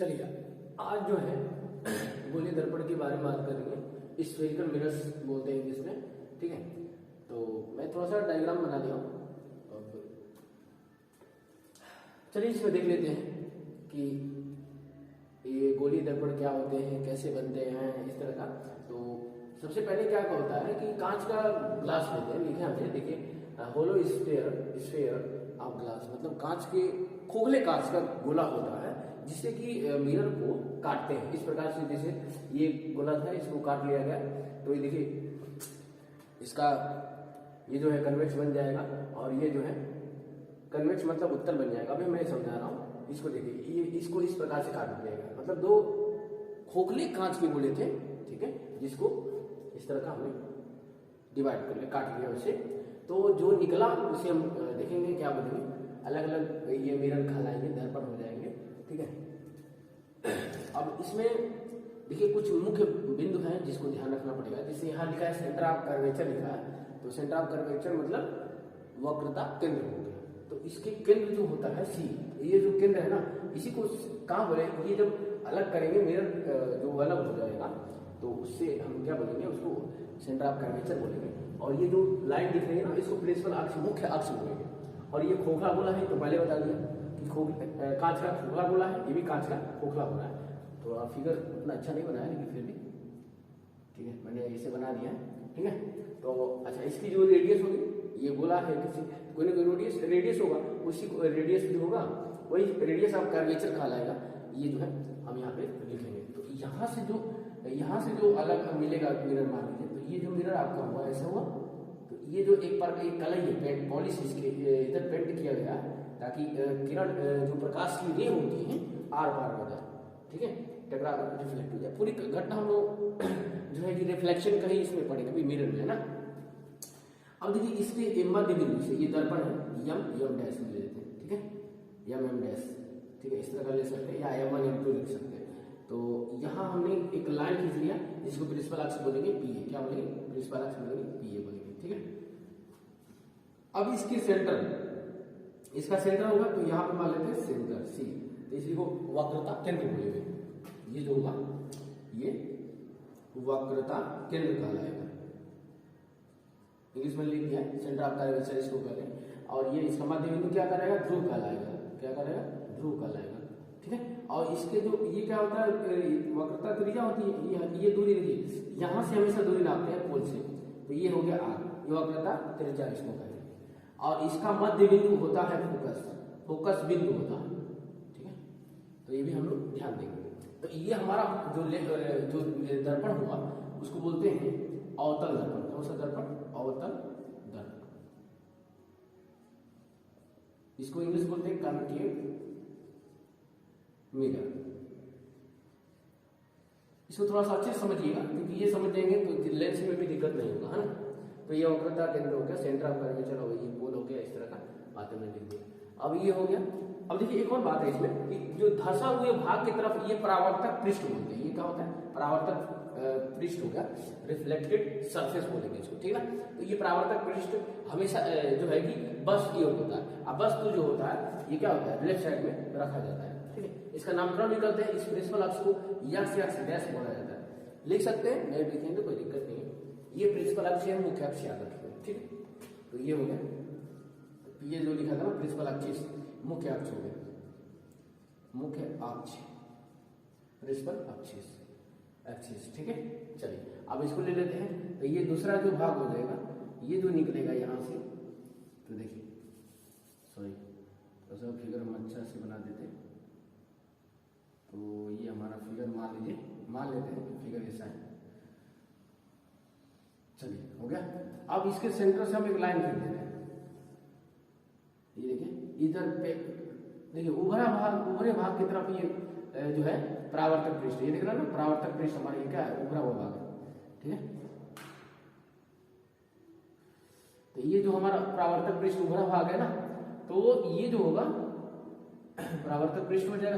चलिए आज जो है गोलीय दर्पण के बारे में बात करेंगे। स्फेरिकल मिरर्स बोलते हैं जिसमें, ठीक है। तो मैं थोड़ा सा डायग्राम बना दिया हूँ। चलिए इसमें देख लेते हैं कि ये गोलीय दर्पण क्या होते हैं, कैसे बनते हैं, इस तरह का। तो सबसे पहले क्या होता है कि कांच का ग्लास लेते हैं, लिखे हमने, देखिए होलो स्फेयर ऑफ ग्लास, मतलब कांच के खोखले कांच का गोला होता है जिससे कि मिरर को काटते हैं। इस प्रकार से जैसे ये गोला था, इसको काट लिया गया, तो ये देखिए इसका ये जो है कन्वेक्स बन जाएगा और ये जो है कन्वेक्स मतलब उत्तल बन जाएगा। अभी मैं समझा रहा हूँ, इसको देखिए, ये इसको इस प्रकार से काट दिया गया, मतलब दो खोखले कांच के गोले थे, ठीक है, जिसको इस तरह का हमने डिवाइड कर लिया, काट लिया उसे। तो जो निकला उसे हम देखेंगे क्या बनेंगे, अलग अलग ये मिरर कहलाएंगे, दर्पण हो जाएंगे, ठीक है। अब इसमें देखिए कुछ मुख्य बिंदु हैं जिसको ध्यान रखना पड़ेगा। जैसे यहाँ लिखा है सेंटर ऑफ कर्वेचर लिखा है, तो सेंटर ऑफ कर्वेचर मतलब वक्रता केंद्र हो गया। तो इसके केंद्र जो होता है सी, ये जो केंद्र है ना, इसी को कहाँ बोले, ये जब अलग करेंगे मिरर जो अलग हो जाएगा तो उससे हम क्या बोलेंगे, उसको सेंटर ऑफ कर्वेचर बोलेंगे। और ये जो लाइन दिख रही है ना, इसको प्रिंसिपल अक्ष, मुख्य अक्ष बोलेंगे। और ये खोखला गोला है, तो पहले बता दिया कि कांच का खोखला गोला है, ये भी कांच का खोखला गोला है। तो फिगर उतना अच्छा नहीं बनाया लेकिन फिर भी ठीक है, मैंने इसे बना दिया है, ठीक है। तो अच्छा, इसकी जो रेडियस होगी, ये गोला है, किसी कोई ना कोई रेडियस होगा, उसी को रेडियस जो होगा वही रेडियस ऑफ कर्वेचर कहलाएगा। ये जो है हम यहाँ पे लिखेंगे। तो यहाँ से जो अलग मिलेगा मिरर, मान लीजिए, तो ये जो मिरर आपका हुआ ऐसा हुआ, तो ये जो एक पर एक कलई है, पेंट पॉलिश इसके इधर पेंट किया गया ताकि किरण जो प्रकाश की रे होती है आर पार हो जाए, ठीक है, टकरा रिफ्लेक्ट हो जाए। पूरी घटना हम लोग जो है कि रिफ्लेक्शन का ही इसमें पड़ेगा भी मिरर में, है ना। अब देखिए इसके मध्य बिंदु से, ये दर्पण है, यम डैश ले लेते हैं, ठीक है, यम डैश, ठीक है, इस तरह का ले सकते हैं, या M1 M2 लिख सकते हैं। तो यहाँ हमने एक लाइन खींच लिया जिसको प्रिंसिपल अक्ष बोलेंगे PA, क्या बोलेंगे, प्रिंसिपल अक्ष बोलेंगे PA बोलेंगे, ठीक है। अब इसकी सेंटर, इसका सेंटर होगा, तो यहाँ पे मान लेते हैं सेंटर C, तो इसी को वक्रता केंद्र बोलेंगे। ये जो होगा ये वक्रता केंद्र कहलाएगा, इंग्लिश में लिख दिया सेंटर ऑफ कर्वेचर, इसको करें। और ये इसका मध्य बिंदु क्या करेगा, ध्रुव कहलाएगा, क्या करेगा, ध्रुव कहलाएगा, ठीक है। और इसके जो ये क्या होता है, वक्रता त्रिज्या होती है, ये दूरी देखिए, यहाँ से हमेशा दूरी नापते हैं पोल से, तो ये हो गया R, ये वक्रता त्रिज्या इसको कहेंगे। और इसका मध्य बिंदु होता है फोकस बिंदु होता है, ठीक है। तो ये भी हम लोग ध्यान देंगे। तो ये हमारा जो दर्पण हुआ उसको बोलते हैं अवतल दर्पण। कौन सा दर्पण, अवतल दर्पण। इसको इंग्लिश बोलते हैं कॉन्केव मिरर। इसको थोड़ा सा अच्छे से समझिएगा, क्योंकि ये समझ जाएंगे तो लेंस में भी दिक्कत नहीं होगा, है ना। तो ये वक्रता केंद्र हो गया, सेंटर ऑफ कर्वेचर हो गया, ये पोल हो गया, इस तरह का बातें मैंने लिख दिया। अब ये हो गया। अब देखिए एक और बात है इसमें कि जो धंसा हुए भाग की तरफ ये परावर्तक पृष्ठ बोलते हैं। ये क्या होता है, परावर्तक पृष्ठ हो गया, रिफ्लेक्टेड सरफेस बोलेंगे इसको, ठीक है ना। तो ये परावर्तक पृष्ठ हमेशा जो है कि बस की ओर होता है। अब बस जो होता है ये क्या होता है, लेफ्ट साइड में रखा जाता है, ठीक है। इसका नामकरण भी करते हैं, इस प्रिंसिपल अक्ष को यक्ष डैश बोला जाता है, लिख सकते हैं, मैं लिखेंगे कोई दिक्कत नहीं है। ये प्रिंसिपल अक्ष है, मुख्य अक्ष याद रखिए, ठीक है। तो ये हो गया, ये जो लिखा था ना प्रिंसिपल अक्ष, मुख्य अक्ष हो गया, मुख्य अक्ष, प्रिंसिपल एक्सिस, ठीक है। चलिए अब इसको ले लेते हैं। तो ये दूसरा जो भाग हो जाएगा, ये जो निकलेगा यहाँ से, तो देखिए, सॉरी तो सब फिगर हम अच्छा से बना देते हैं। तो ये हमारा फिगर मान लेते हैं कि फिगर ऐसा है। चलिए हो गया। अब इसके सेंटर से हम एक लाइन खींच देते हैं। ये देखिए इधर पे देखिए उभरे भाग की तरफ ये जो है परावर्तक पृष्ठ, ये देख रहे हैं ना, परावर्तक पृष्ठ हमारा ये क्या है, उभरा हुआ भाग है, ठीक है। तो ये जो हमारा परावर्तक पृष्ठ उभरा भाग है ना, तो ये जो होगा परावर्तक पृष्ठ हो जाएगा,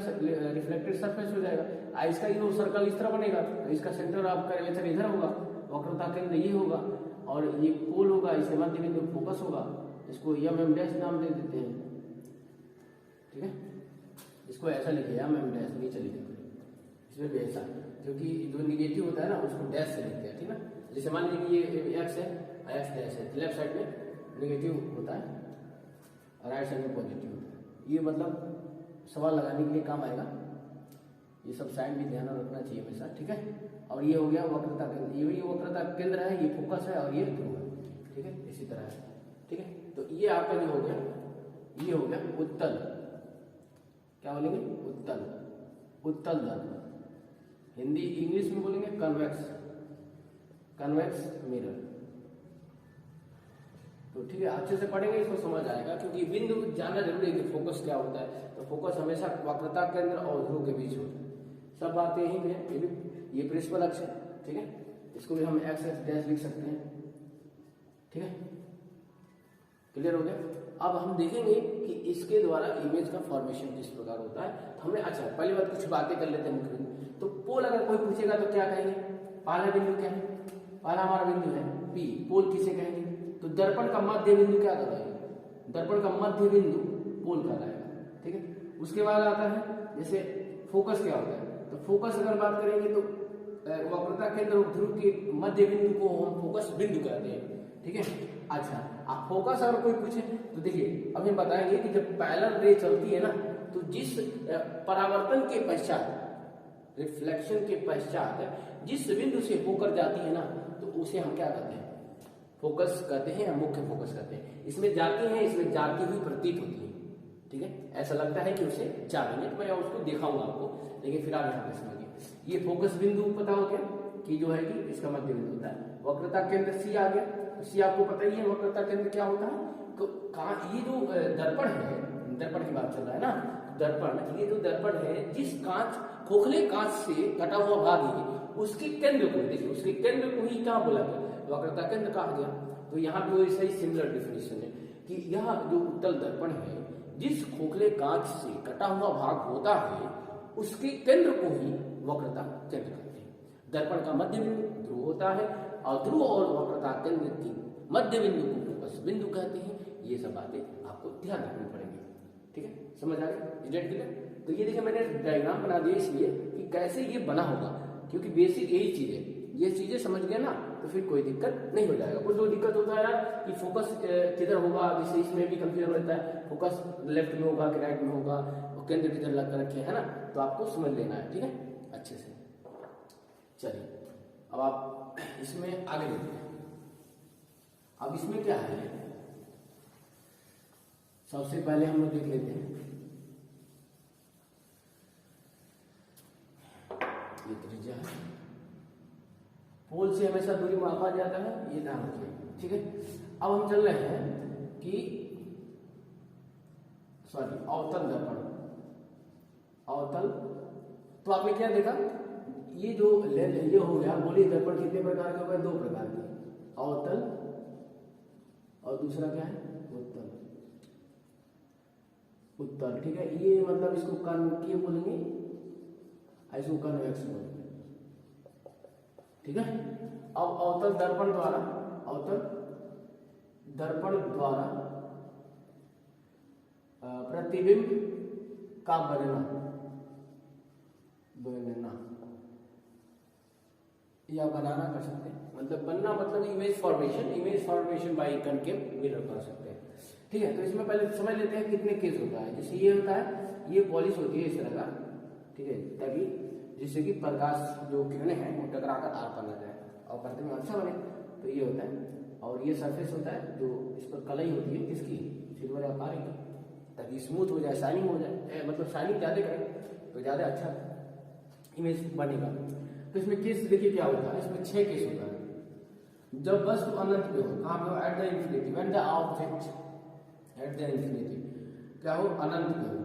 रिफ्लेक्टेड सरफेस हो जाएगा। इसका ये सर्कल इस तरह बनेगा, तो इसका सेंटर ऑफ कर्वेचर इधर होगा, वक्रता केंद्र ये होगा, और ये पोल होगा, इसके मध्य बिंदु फोकस होगा, इसको M डैश नाम दे देते हैं, ठीक है। इसको ऐसा लिखे या मैम डैश नीचे लिखे, इसमें भी ऐसा, क्योंकि जो निगेटिव होता है ना उसको डैश से लिखते हैं, ठीक ना। जैसे मान लीजिए ये एक्स है, एक्स डैश है, लेफ्ट साइड में निगेटिव होता है और राइट साइड में पॉजिटिव होता है। ये मतलब सवाल लगाने के लिए काम आएगा। ये सब साइन भी ध्यान रखना चाहिए हमेशा, ठीक है। और ये हो गया वक्रता केंद्र, ये वक्रता केंद्र है, ये फोकस है और ये ध्रुव है, ठीक है, इसी तरह है, ठीक है। तो ये आपका जो हो गया, ये हो गया उत्तल, क्या बोलेंगे, उत्तल, उत्तल दर्पण। हिंदी इंग्लिश में बोलेंगे कन्वेक्स, कन्वेक्स मिरर। तो ठीक है, अच्छे से पढ़ेंगे इसको समझ आएगा, क्योंकि बिंदु जानना जरूरी है कि फोकस क्या होता है। तो फोकस हमेशा वक्रता केंद्र और ध्रुव के बीच होता है। सब बातें यही है, ये प्रिंसिपल अक्ष है, ठीक है। इसको भी हम एक्स एक्स डैश लिख सकते हैं, ठीक है, क्लियर हो गया। अब हम देखेंगे कि इसके द्वारा इमेज का फॉर्मेशन किस प्रकार होता है। हमें अच्छा पहली बात कुछ बातें कर लेते हैं मुख्य बिंदु। तो पोल अगर कोई पूछेगा तो क्या कहेंगे, पहला बिंदु क्या है, पहला हमारा बिंदु है पी, पोल किसे कहेंगे, तो दर्पण का मध्य बिंदु क्या कहलाएगा, दर्पण का मध्य बिंदु पोल कहलाएगा, ठीक है। उसके बाद आता है जैसे फोकस क्या होता है, तो फोकस अगर बात करेंगे तो वक्रता केंद्र और ध्रुव के मध्य बिंदु को हम फोकस बिंदु कहते हैं, ठीक है। अच्छा, आप फोकस अगर कोई पूछे तो देखिए अब हम बताएंगे कि जब पैरेलल रे चलती है ना, तो जिस परावर्तन के पश्चात, रिफ्लेक्शन के पश्चात जिस बिंदु से होकर जाती है ना, तो उसे हम क्या कहते हैं, फोकस कहते हैं या मुख्य फोकस कहते हैं। इसमें जाती है, इसमें जाती हुई प्रतीत होती है, ठीक है, ऐसा लगता है कि उसे जा रही है। मैं उसको दिखाऊंगा आपको, लेकिन फिर आप यहाँ पे समझिए। ये फोकस बिंदु पता हो गया कि जो है कि इसका मध्य बिंदु होता है। वक्रता केंद्र सी आ गया, तो सी आपको पता ही है वक्रता केंद्र क्या होता है। तो कहाँ ये जो दर्पण है, दर्पण की बात चल रहा है ना, दर्पण, ये जो दर्पण है जिस कांच, खोखले कांच से कटा हुआ भाग है, उसके केंद्र को देखिए, उसके केंद्र को ही क्या बोला गया, वक्रता केंद्र कहा गया। तो यहाँ पे वैसा ही सिमिलर डेफिनेशन है कि यह जो उत्तल दर्पण है, जिस खोखले कांच से कटा हुआ भाग होता है, उसके केंद्र को ही वक्रता केंद्र कहते हैं। दर्पण का मध्य बिंदु ध्रुव होता है और ध्रुव और वक्रता केंद्र की मध्य बिंदु को फोकस बिंदु कहते हैं। ये सब बातें आपको ध्यान रखनी पड़ेगी, ठीक है, समझ आ गया, इज क्लियर। तो ये देखिए मैंने डायग्राम बना दिया इसलिए कि कैसे ये बना होगा, क्योंकि बेसिक यही चीज है। ये चीजें समझ गए ना तो फिर कोई दिक्कत नहीं हो जाएगा। कुछ जो दिक्कत होता है यार कि फोकस किधर होगा, जैसे इसमें भी कंफ्यूजन रहता है, फोकस लेफ्ट में होगा कि राइट में होगा, केंद्र किधर लग कर रखे है ना, तो आपको समझ लेना है, ठीक है, अच्छे से। चलिए अब आप इसमें आगे देखते हैं। अब इसमें क्या है, सबसे पहले हम लोग देख लेते हैं ये त्रिज्या है, पोल से हमेशा दूरी मापा जाता है, ये ध्यान रखिए, ठीक है। अब हम चल रहे हैं कि अवतल दर्पण, अवतल। तो आपने क्या देखा, ये जो ये हो गया, बोलिए दर्पण कितने प्रकार के हो गए, दो प्रकार के, अवतल और दूसरा क्या है, उत्तल, उत्तल, ठीक है। ये मतलब इसको कॉन्केव बोलेंगे, इसको कन्वेक्स बोलेंगे, ठीक है। अब अवतल दर्पण द्वारा, अवतल दर्पण द्वारा प्रतिबिंब का बनना या बनाना कर सकते हैं, मतलब बनना मतलब image formation, image formation by concave mirror कर सकते हैं, ठीक है। तो इसमें पहले समझ लेते हैं कितने केस होता है। जैसे ये होता है, ये पॉलिश होती है इस तरह का, ठीक है, ताकि जिससे कि प्रकाश जो किरणें हैं वो टकरा कर आर पर न जाए और प्रतिबिंब अच्छा बने, तो ये होता है। और ये सरफेस होता है जो इस पर कलई होती है किसकी, सिल्वर या काले की, ताकि स्मूथ हो जाए, शाइनिंग हो जाए, मतलब शाइनिंग ज्यादा करे तो ज्यादा अच्छा इमेज बनेगा। तो इसमें केस देखिए क्या होता है, इसमें 6 केस होता है। जब वस्तु अनंत पे हो, कहाँ पे हो, at the infinity, when the object at the infinity क्या हो, अनंत पे हो,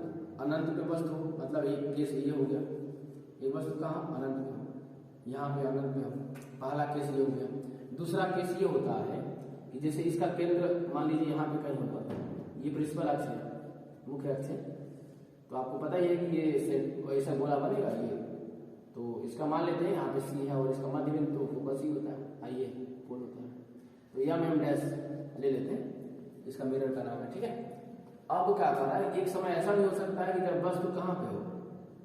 अनंत पे वस्तु हो, मतलब एक केस ये हो गया, ये वस्तु कहाँ, अनंत पे हो, यहाँ पे अनंत पे हो, पहला केस ये हो गया। दूसरा केस ये होता है कि जैसे इसका केंद्र मान लीजिए यहाँ पे कहीं होगा, ये प्रिंसिपल अक्ष है, मुख्य अक्ष है, तो आपको पता ही है कि ये ऐसा गोला बनेगा ये, तो इसका मान लेते हैं यहाँ पे सी है और इसका मध्य बिंदु तो फोकस ही होता है, आइए पोल होता है, तो यह में हम डैश ले लेते हैं, इसका मिरर का नाम है, ठीक है। अब क्या कर रहा है, एक समय ऐसा भी हो सकता है कि जब वस्तु कहाँ पे हो,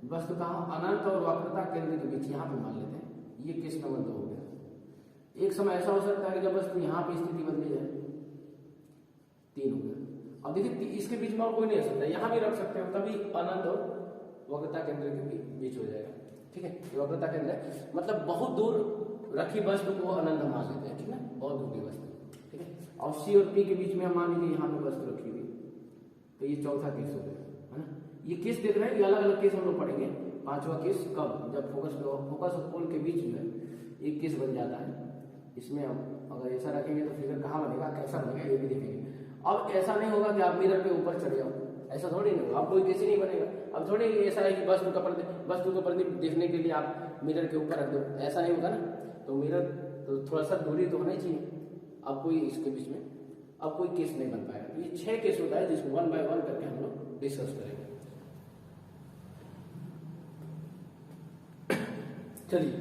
वस्तु कहाँ, अनंत और वक्रता केंद्र के बीच, यहाँ पे मान लेते हैं, ये केस नंबर 2 हो गया। एक समय ऐसा हो सकता है कि जब वस्तु यहाँ पे स्थिति बदली जाए, 3 हो गया। अब देखिए इसके बीच में और कोई नहीं हो सकता, यहाँ भी रख सकते हो, तभी अनंत और वक्रता केंद्र के बीच हो जाएगा। ठीक है, वक्रता केंद्र है मतलब बहुत दूर रखी वस्तु को अनंत मान लेते हैं। ठीक है, बहुत दूर की वस्तु। ठीक है, और सी और पी के बीच में हम मान लीजिए यहाँ पे वस्तु रखी हुई, तो ये चौथा केस हो गया, है ना। ये केस देख रहे हैं, ये अलग अलग केस हम लोग पढ़ेंगे। 5वां केस कब, जब फोकस और पोल के बीच में एक केस बन जाता है। इसमें हम अगर ऐसा रखेंगे तो फिगर कहाँ बनेगा, कैसा बनेगा, ये भी देखेंगे। अब ऐसा नहीं होगा कि आप मिरर पे ऊपर चढ़ जाओ, ऐसा थोड़ी नहीं होगा, अब कोई केस ही नहीं बनेगा। अब थोड़ी ऐसा है कि वस्तु को प्रतिबिंब देखने के लिए आप मिरर के ऊपर रख दो, ऐसा नहीं होगा ना। तो मिरर तो थोड़ा सा दूरी तो होना चाहिए। अब कोई इसके बीच में अब कोई केस नहीं बन पाएगा। ये 6 केस होता है जिसको 1 बाय 1 करके हम लोग डिस्कस करेंगे। चलिए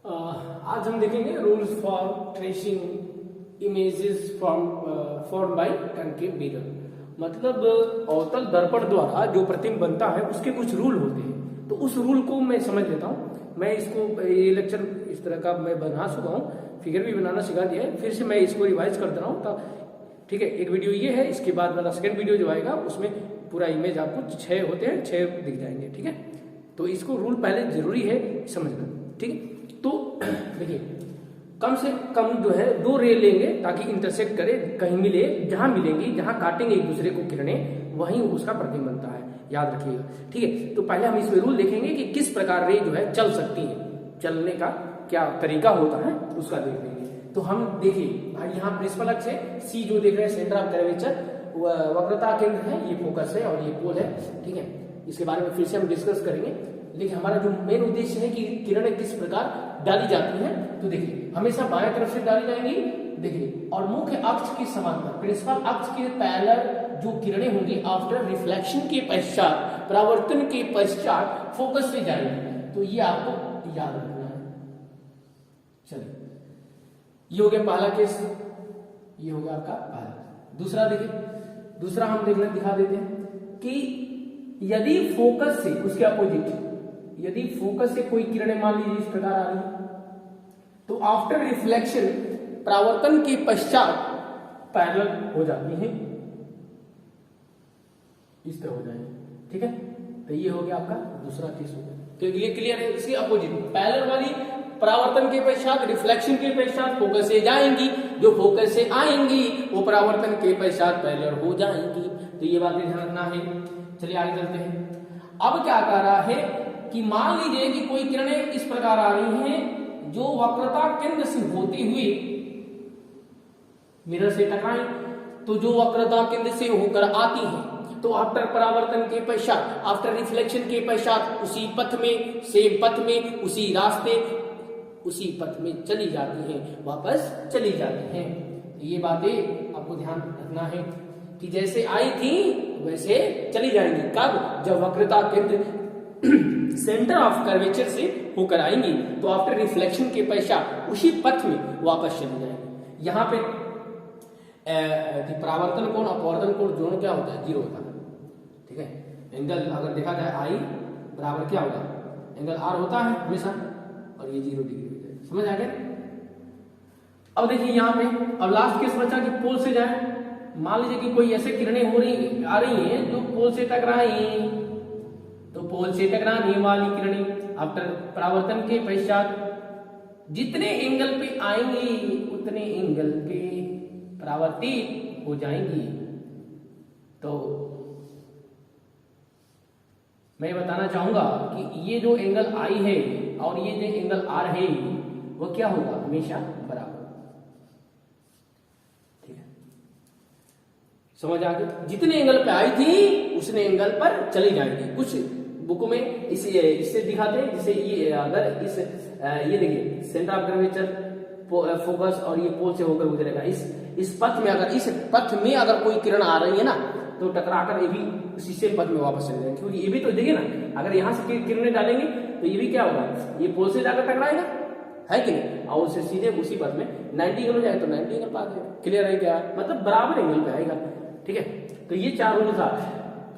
आज हम देखेंगे rules for tracing images form by concave mirror. मतलब अवतल दर्पण द्वारा जो प्रतिबिंब बनता है उसके कुछ रूल होते हैं, तो उस रूल को मैं समझ लेता हूँ। मैं इसको ये लेक्चर इस तरह का मैं बना चुका हूँ, फिगर भी बनाना सिखा दिया है, फिर से मैं इसको रिवाइज कर दे रहा हूँ। ठीक है, एक वीडियो ये है, इसके बाद वाला सेकंड वीडियो जो आएगा उसमें पूरा इमेज आपको 6 होते हैं, 6 दिख जाएंगे। ठीक है, तो इसको रूल पहले जरूरी है समझना। ठीक है, तो देखिए कम से कम जो है 2 रे लेंगे ताकि इंटरसेक्ट करे, कहीं मिले, जहां मिलेंगी, जहां काटेंगे एक दूसरे को किरणें, वहीं उसका प्रतिबिंब बनता है, याद रखिएगा। ठीक है, तो पहले हम इसमें रूल देखेंगे कि किस प्रकार रे जो है चल सकती है, चलने का क्या तरीका होता है उसका देख लेंगे। तो हम देखिए भाई यहाँ प्रिंसिपल अक्ष है, सी जो देख रहे हैं सेंटर ऑफ कर्वेचर, वक्रता केंद्र है, ये फोकस है और ये पोल है। ठीक है, इसके बारे में फिर से हम डिस्कस करेंगे, लेकिन हमारा जो मेन उद्देश्य है कि किरणें किस प्रकार डाली जाती हैं। तो देखिए हमेशा बाएं तरफ से डाली जाएंगी, देखिए, और मुख्य अक्ष के समांतर, प्रिंसिपल अक्ष के पैरेलल जो किरणें होंगी आफ्टर रिफ्लेक्शन के पश्चात, परावर्तन के पश्चात फोकस से जाएंगी। तो ये आपको याद रखना है। चलिए, ये हो गया पहला केस, ये हो गया आपका पहला। दूसरा देखिए, दूसरा हम दिखा देते हैं कि यदि फोकस से, उसके अपोजिट, यदि फोकस से कोई किरणें मान लीजिए इस प्रकार आ रही है, तो आफ्टर रिफ्लेक्शन, परावर्तन के पश्चात पैरेलल हो जाती है, इस तरह हो जाएंगे। ठीक है, तो ये हो गया आपका दूसरा केस हो गया। तो ये क्लियर है, इसके अपोजिट पैरेलल वाली परावर्तन के पश्चात, रिफ्लेक्शन के पश्चात फोकस से जाएंगी, जो फोकस से आएंगी वो परावर्तन के पश्चात पैरेलल हो जाएंगी। तो ये बातें ध्यान रखना है। चलिए आगे चलते हैं। अब क्या कह रहा है कि मान लीजिए कि कोई किरणें इस प्रकार आ रही हैं जो वक्रता केंद्र से होती हुई मिरर से टकराएं, तो जो वक्रता केंद्र से होकर आती हैं, तो आफ्टर परावर्तन के पश्चात, आफ्टर रिफ्लेक्शन के पश्चात उसी पथ में, सेम पथ में, उसी रास्ते, उसी पथ में चली जाती हैं, वापस चली जाती हैं। ये बातें आपको ध्यान रखना है कि जैसे आई थी वैसे चली जाएंगी। कब? जब वक्रता केंद्र सेंटर ऑफ कर्वेचर से होकर आएंगी, तो आफ्टर रिफ्लेक्शन के पश्चात उसी पथ में वापस चली जाएंगी। यहाँ पे परावर्तन कोण, अपवर्तन कोण दोनों क्या होता है? 0 होता है। ठीक है, एंगल अगर देखा जाए आई बराबर क्या होगा, एंगल आर होता है हमेशा, और ये 0 डिग्री हो जाए। समझ आ गया? अब देखिए यहाँ पे अब लास्ट केस बचा कि पोल से जाए। मान लीजिए कि कोई ऐसे किरणें आ रही हैं जो पोल से टकराई, तो पोल से टकराने वाली किरणें आफ्टर परावर्तन के पश्चात जितने एंगल पे आएंगी उतने एंगल पे परावर्तित हो जाएंगी। तो मैं बताना चाहूंगा कि ये जो एंगल आई है और ये जो एंगल आर है वो क्या होगा? हमेशा बराबर। ठीक है, समझ आ गया? जितने एंगल पे आई थी उतने एंगल पर चली जाएगी। कुछ बुकों में इससे दिखाते हैं, जैसे ये अगर ये देखिए सेंटर ऑफ कर्वेचर, फोकस और ये पोल से होकर गुजरेगा, इस पथ में, अगर इस पथ में अगर कोई किरण आ रही है ना, तो टकराकर ये भी उसी से पथ में वापस चले जाएंगे। क्योंकि ये भी तो देखिए ना, अगर यहाँ से किरणें डालेंगे तो ये भी क्या होगा, ये पोल से जाकर टकराएगा, है कि नहीं, और उससे सीधे उसी पथ में 90 एंगल हो जाए तो 90 एंगल पा देगा। क्लियर है क्या? मतलब बराबर एंगल पे आएगा। ठीक है, तो ये 4 रूल था।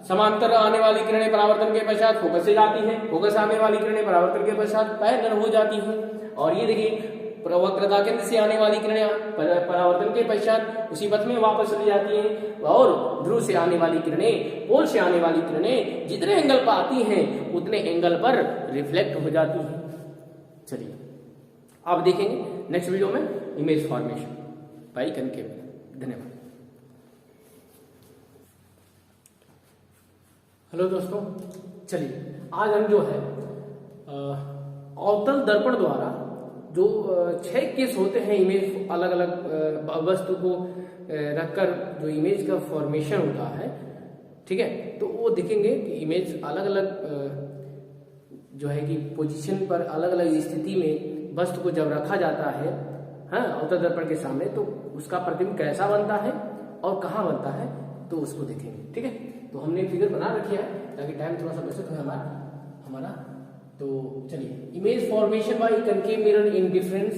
समांतर आने वाली किरणें परावर्तन के पश्चात फोकस से जाती है, फोकस आने वाली किरणें परावर्तन के पश्चात पैरेलल हो जाती है। और ये देखिए वक्रता केंद्र से आने वाली किरणें परावर्तन के पश्चात उसी पथ में वापस चली जाती हैं, और ध्रुव से आने वाली किरणें, पोल से आने वाली किरणें जितने एंगल पर आती हैं उतने एंगल पर रिफ्लेक्ट हो जाती हैं। चलिए आप देखेंगे नेक्स्ट वीडियो में इमेज फॉर्मेशन बाय कनकेव। धन्यवाद। हेलो दोस्तों, चलिए आज हम जो है अवतल दर्पण द्वारा जो 6 केस होते हैं इमेज अलग अलग वस्तु को रखकर जो इमेज का फॉर्मेशन होता है, ठीक है, तो वो देखेंगे कि इमेज अलग अलग जो है कि पोजीशन पर अलग अलग स्थिति में वस्तु को जब रखा जाता है, हाँ, अवतल दर्पण के सामने, तो उसका प्रतिबिंब कैसा बनता है और कहाँ बनता है, तो उसको देखेंगे। ठीक है, तो हमने फिगर बना रखी है ताकि टाइम थोड़ा सा बचत हो हमारा। तो चलिए, image formation by concave mirror in different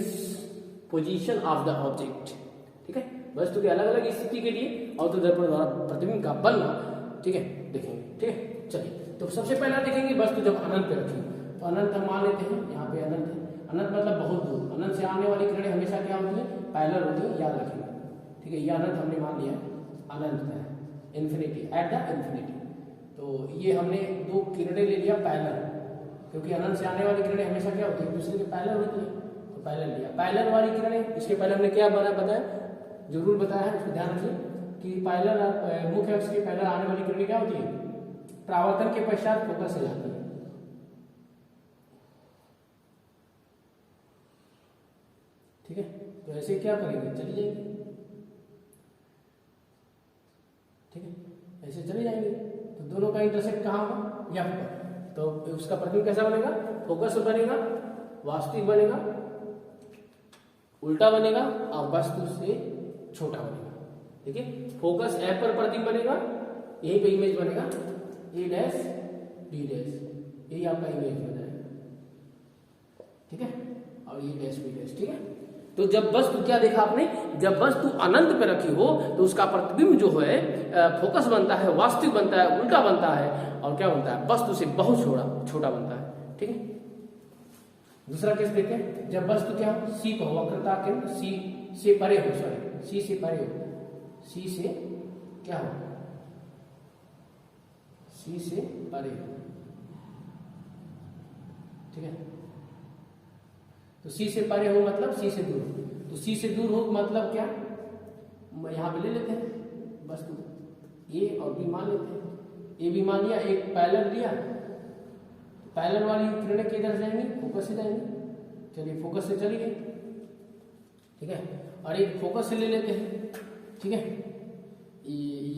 position of the object. ठीक है, वस्तु के अलग अलग स्थिति के लिए अवतल दर्पण द्वारा प्रतिबिंब का बनना, ठीक है, देखेंगे। ठीक है, चलिए, तो सबसे पहला देखेंगे वस्तु जब अनंत पे रखी, तो अनंत हम मान लेते हैं, यहाँ पे अनंत है। अनंत मतलब बहुत दूर। अनंत से आने वाली किरणें हमेशा क्या होती है, पैरेलल होती है, याद रखिएगा। ठीक है, ये अनंत हमने मान लिया, अनंत है, इन्फिनिटी, एट द इन्फिनिटी। तो ये हमने 2 किरणें ले लिया पैरेलल, क्योंकि अनंत से आने वाली किरणें हमेशा क्या होती है, दूसरे के पैरेलल होती है, तो पैरेलल लिया। पैरेलल वाली किरणें, इसके पहले हमने क्या बताया, जरूर बताया है, उसको ध्यान रखिए कि पैरेलल मुख्य अक्ष के पैरेलल आने वाली किरणें क्या होती है, परावर्तन के पश्चात फोकस से जाती है। ठीक है, तो ऐसे क्या करेंगे, चली जाएंगे। ठीक है, ऐसे चले जाएंगे, तो दोनों का इंटरसेक्ट कहाँ होगा, यहाँ पर, तो उसका प्रतिबिंब कैसा बनेगा, फोकस बनेगा, वास्तविक बनेगा, उल्टा बनेगा और वस्तु से छोटा बनेगा। ठीक है, फोकस F पर प्रतिबिंब बनेगा, यहीं पे इमेज बनेगा A डैश B डैश, यही आपका इमेज बन जाएगा। ठीक है, और ये डैश B डैश। ठीक है, तो जब वस्तु क्या देखा आपने, जब वस्तु अनंत पे रखी हो तो उसका प्रतिबिंब जो है फोकस बनता है, वास्तविक बनता है, उल्टा बनता है, और क्या बनता है, वस्तु से बहुत छोटा बनता है। ठीक है, दूसरा केस देखते हैं, जब वस्तु क्या हो, C को वक्रता केंद्र C से परे हो, C से परे हो, C से क्या हो, C से परे हो। ठीक है, तो C से परे हो मतलब C से दूर हो, तो C से दूर हो मतलब क्या, यहां पे ले लेते हैं वस्तु A और B मान लेते हैं। A B मान लिया, एक पैरेलल लिया, पैरेलल वाली किरणें किधर जाएंगी, फोकस से जाएंगी। चलिए, फोकस से चली गई। ठीक है, और एक फोकस से ले लेते हैं। ठीक है,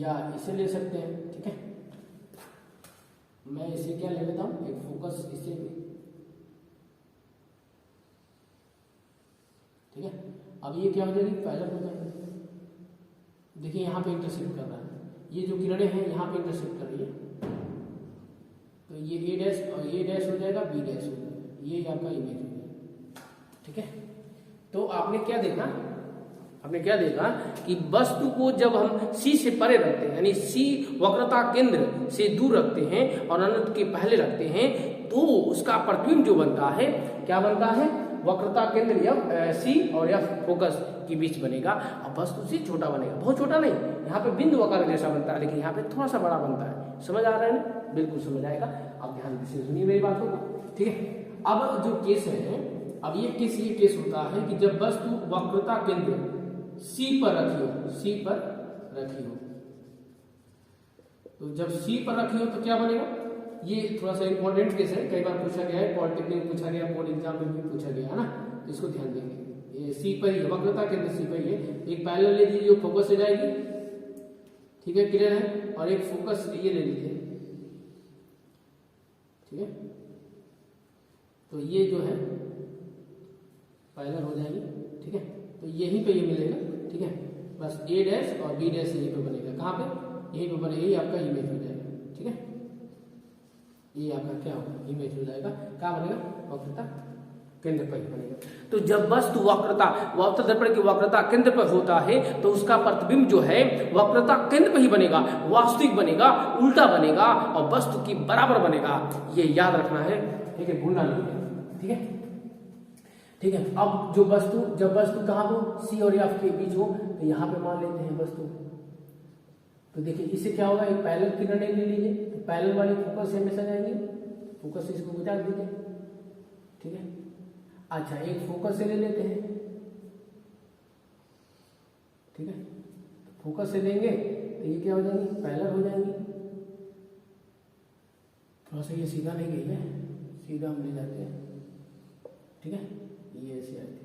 या इसे ले सकते हैं। ठीक है, मैं इसे क्या ले लेता हूं, एक फोकस इसे। ठीक है, अब ये क्या हो जाएगी, पैरेलल हो जाएगी। देखिए यहाँ पे इंटरसेक्ट कर रहा है, ये जो किरणें हैं यहाँ पे इंटरसेक्ट कर रही है, तो ये A डैश और ये डैश हो जाएगा, B डैश हो जाएगा, ये आपका इमेज हो जाएगा। ठीक है, तो आपने क्या देखा कि वस्तु को जब हम C से परे रखते हैं, यानी C वक्रता केंद्र से दूर रखते हैं और अनंत के पहले रखते हैं, तो उसका प्रतिबिंब जो बनता है, क्या बनता है, वक्रता केंद्र C और F फोकस के बीच बनेगा, और वस्तु से छोटा बनेगा, बहुत छोटा नहीं, यहाँ पे बिंदु आकार जैसा बनता है, लेकिन यहाँ पे थोड़ा सा बड़ा बनता है। समझ आ रहा है ना, बिल्कुल समझ आएगा, आप ध्यान से सुनिए मेरी बातों को। ठीक है, अब जो केस है, अब ये केस होता है कि जब वस्तु वक्रता केंद्र C पर रखी हो, तो जब C पर रखी हो तो क्या बनेगा, ये थोड़ा सा इंपॉर्टेंट केस है, कई बार पूछा गया है, पॉलिटेक्निक में पूछा गया, बोर्ड एग्जाम में भी पूछा गया है ना, तो इसको ध्यान देंगे। ये C पर ही, वक्रता केंद्र C पर ही है, एक पैरेलल ले लीजिए जो फोकस से जाएगी। ठीक है, क्लियर है, और एक फोकस ये ले लीजिए। ठीक है, तो ये जो है पैरेलल हो जाएगी। ठीक है, तो यहीं पे ये मिलेगा। ठीक है, बस A डैश और B डैश यहीं पे बनेगा, कहाँ पे, यहीं पे बनेगा, ये आपका इमेज हो जाएगा। ठीक है, ये आपका क्या होगा, इमेज हो जाएगा, कहाँ बनेगा, वक्रता केंद्र पर ही बनेगा। तो तो जब वस्तु वक्रता दर्पण की वक्रता केंद्र पर होता है तो उसका प्रतिबिंब जो है वक्रता केंद्र पर ही बनेगा, वास्तविक बनेगा, उल्टा बनेगा और वस्तु की बराबर बनेगा। ये याद रखना है, ठीक है, भूलना नहीं है, ठीक है, ठीक है। अब जो जब वस्तु कहाँ हो, सी और एफ के बीच हो, तो यहाँ पे मान लेते हैं वस्तु। तो देखिए इससे क्या होगा, एक पैरेलल किरणें ले लीजिए, तो पैरेलल वाली फोकस से हमेशा जाएंगी, फोकस से इसको बुझा दीजिए, ठीक है। अच्छा, एक फोकस से ले लेते हैं, ठीक है, फोकस से लेंगे तो ये क्या हो जाएंगी, पैरेलल हो जाएंगी। थोड़ा सा ये सीधा नहीं गई है, सीधा हम ले जाते हैं, ठीक है, ये ऐसे आती है।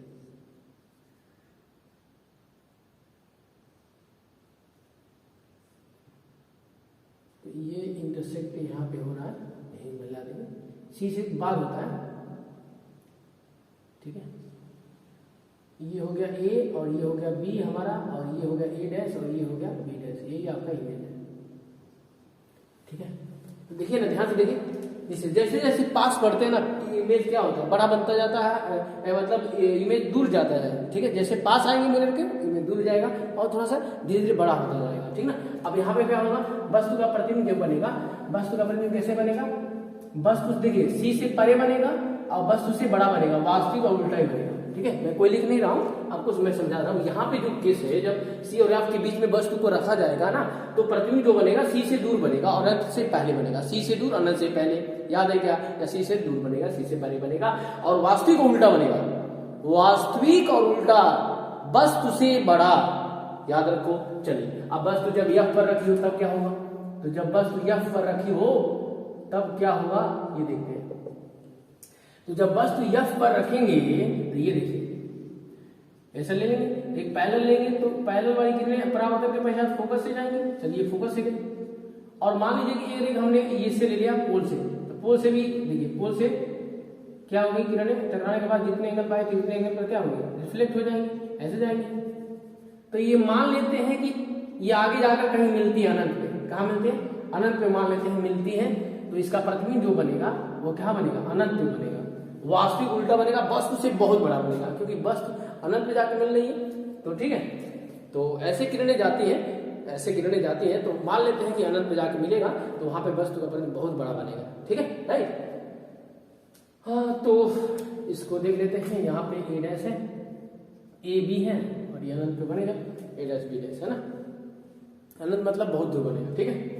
तो ये इंटरसेक्ट यहाँ पे हो रहा है, यही मिला देंगे, सी से बार होता है, ठीक है। ये हो गया ए और ये हो गया बी हमारा, और ये हो गया ए डैश और ये हो गया बी डैश, यही आपका इमेज है, ठीक है। तो देखिए ना, ध्यान से देखिए, जैसे जैसे पास बढ़ते हैं ना, इमेज क्या होता है, बड़ा बनता जाता है, मतलब इमेज दूर जाता है, ठीक है। जैसे पास आएंगे मिरर के, इमेज दूर जाएगा और थोड़ा सा धीरे धीरे बड़ा होता जाएगा, ठीक ना। अब यहाँ पे क्या होगा, वस्तु का प्रतिबिंब क्या बनेगा, वस्तु का प्रतिबिंब कैसे बनेगा, वस्तु देखिए सी से परे बनेगा और वस्तु से बड़ा बनेगा, वास्तविक और उल्टा ही बनेगा, ठीक है। मैं कोई लिख नहीं रहा हूँ, आपको मैं समझा रहा हूँ। यहाँ पे जो केस है, जब सी और एफ के बीच में वस्तु को रखा जाएगा ना, तो प्रतिबिंब जो बनेगा सी से दूर बनेगा और अनंत से पहले बनेगा, सी से दूर अनंत से पहले, याद है क्या, या सी से दूर बनेगा, सी से पहले बनेगा, और वास्तविक और उल्टा बनेगा, वास्तविक और उल्टा, वस्तु से बड़ा, याद रखो। चलिए, अब वस्तु जब एफ पर रखी हो तब क्या होगा, तो जब वस्तु एफ पर रखी हो तब क्या होगा, ये देखते हैं। तो जब वस्तु एफ पर रखेंगे तो ये देखिए ऐसा ले लेंगे, एक पैरेलल लेंगे तो पैरेलल वाली किरणें परावर्तक के पश्चात फोकस से जाएंगे। चलिए फोकस से गए, और मान लीजिए कि ये रेखा हमने ये से ले लिया पोल से, तो पोल से भी देखिए, पोल से क्या होगी, किरणें टकराने के बाद जितने एंगल पाए उतने एंगल पर क्या होंगे, रिफ्लेक्ट हो जाएंगे, ऐसे जाएंगे। तो ये मान लेते हैं कि ये आगे जाकर कहीं मिलती है अनंत पे, कहाँ मिलती है, अनंत पे मान लेते हैं मिलती है, तो इसका प्रतिबिंब जो बनेगा वो क्या बनेगा, अनंत पे बनेगा, वास्तविक उल्टा बनेगा, वस्तु से बहुत बड़ा बनेगा, क्योंकि वस्तु अनंत पे जाकर मिल रही है, तो ठीक है। तो ऐसे किरणें जाती हैं, ऐसे किरणें जाती हैं, तो मान लेते हैं कि अनंत पे जाकर मिलेगा, तो वहां पे वस्तु का प्रतिबिंब बहुत बड़ा बनेगा, ठीक है, राइट। हाँ, तो इसको देख लेते हैं, यहाँ पे ए डैश है, ए बी है, और ये अनंत पे बनेगा, ए डैश बी डैश है ना, अनंत मतलब बहुत दूर बनेगा, ठीक है।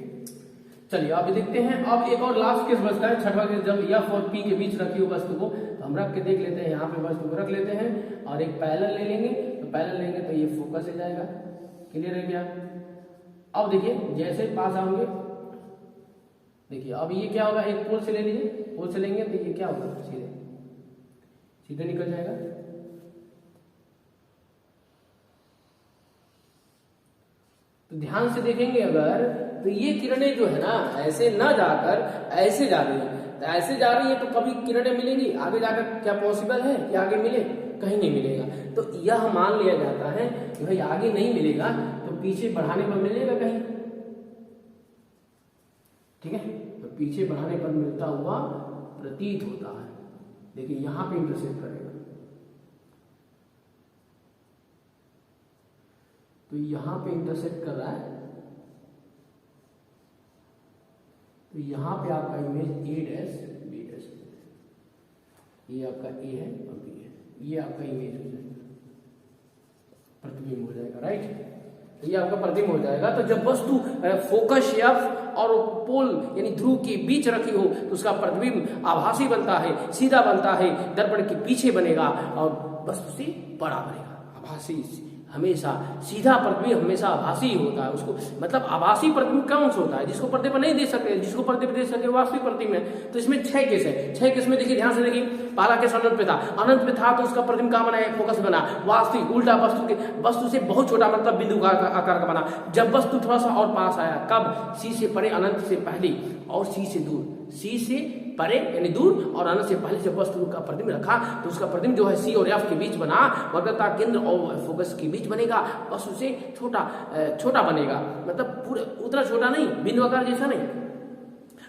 चलिए अब देखते हैं, अब एक और लास्ट केस बचता है, छठवां केस, जब एफ और पी के बीच रखी हो वस्तु को, तो हम रख के देख लेते हैं, यहाँ पे वस्तु को रख लेते हैं और एक पैरेलल ले लेंगे, तो पैरेलल लेंगे तो ये फोकस से जाएगा, क्लियर है क्या। अब देखिए जैसे पास आएंगे, देखिए अब ये क्या होगा, एक पोल से ले लीजिए, पोल से लेंगे तो ये क्या होगा, सीधे सीधे निकल जाएगा। तो ध्यान से देखेंगे अगर, तो ये किरणें जो है ना, ऐसे ना जाकर ऐसे जा रही है, तो ऐसे जा रही है तो कभी किरणें मिलेंगी आगे जाकर, क्या पॉसिबल है कि आगे मिले, कहीं नहीं मिलेगा। तो यह मान लिया जाता है कि भाई आगे नहीं मिलेगा तो पीछे बढ़ाने पर मिलेगा कहीं, ठीक है। तो पीछे बढ़ाने पर मिलता हुआ प्रतीत होता है, देखिए यहां पे इंटरसेप्ट करेगा, तो यहां पे इंटरसेक्ट कर रहा है, तो यहां पे आपका image A dash B dash, ये आपका ए है और बी है, ये आपका इमेज हो जाएगा, प्रतिबिंब हो जाएगा, राइट। ये आपका प्रतिबिंब हो जाएगा। तो जब वस्तु फोकस एफ और पोल यानी ध्रुव के बीच रखी हो तो उसका प्रतिबिंब आभासी बनता है, सीधा बनता है, दर्पण के पीछे बनेगा और वस्तु से बड़ा बनेगा, आभासी हमेशा सीधा प्रतिबिंब हमेशा आभासी ही होता है। उसको मतलब आभासी प्रतिबिंब कौन सा होता है, जिसको पर्दे पर नहीं दे सकते, जिसको पर्दे पर दे सके वास्तविक प्रतिबिंब है। तो इसमें 6 केस है, 6 केस में देखिए ध्यान से देखिए। पहला केस अनंत पे था, अनंत पे था तो उसका प्रतिबिंब कहाँ बना है, फोकस बना, वास्तविक उल्टा वस्तु से बहुत छोटा मतलब बिंदु का आकार का बना। जब वस्तु थोड़ा सा और पास आया, कब, सी से परे अनंत से पहले और सी से दूर, सी से परे यानी दूर और अनंत से पहले जब वस्तु का प्रतिबिंब रखा तो उसका प्रतिबिंब जो है सी और एफ के बीच बना, वक्रता केंद्र और फोकस के बीच बनेगा, वस्तु से छोटा बनेगा, मतलब पूरे उतना छोटा नहीं, बिंदु आकार जैसा नहीं,